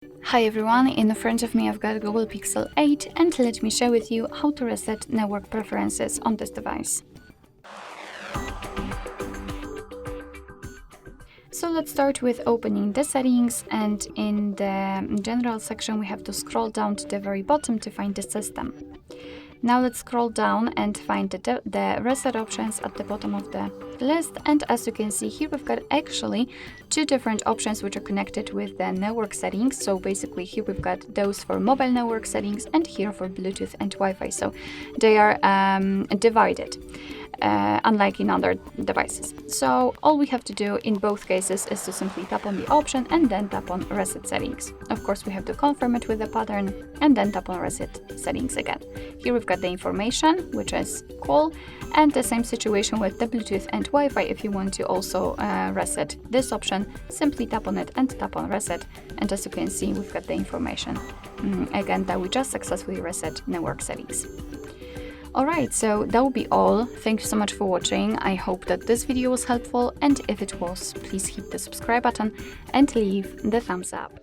Hi everyone, in front of me I've got Google Pixel 8 and let me share with you how to reset network preferences on this device. So let's start with opening the settings, and in the general section we have to scroll down to the very bottom to find the system. Now let's scroll down and find the reset options at the bottom of the list, and as you can see here we've got actually two different options which are connected with the network settings. So basically here we've got those for mobile network settings and here for Bluetooth and Wi-Fi, so they are divided. Unlike in other devices. So all we have to do in both cases is to simply tap on the option and then tap on reset settings. Of course we have to confirm it with the pattern and then tap on reset settings again. Here we've got the information, which is cool, and the same situation with the Bluetooth and Wi-Fi. If you want to also reset this option, simply tap on it and tap on reset, and as you can see we've got the information again that we just successfully reset network settings. Alright, so that will be all. Thank you so much for watching. I hope that this video was helpful, and if it was, please hit the subscribe button and leave the thumbs up.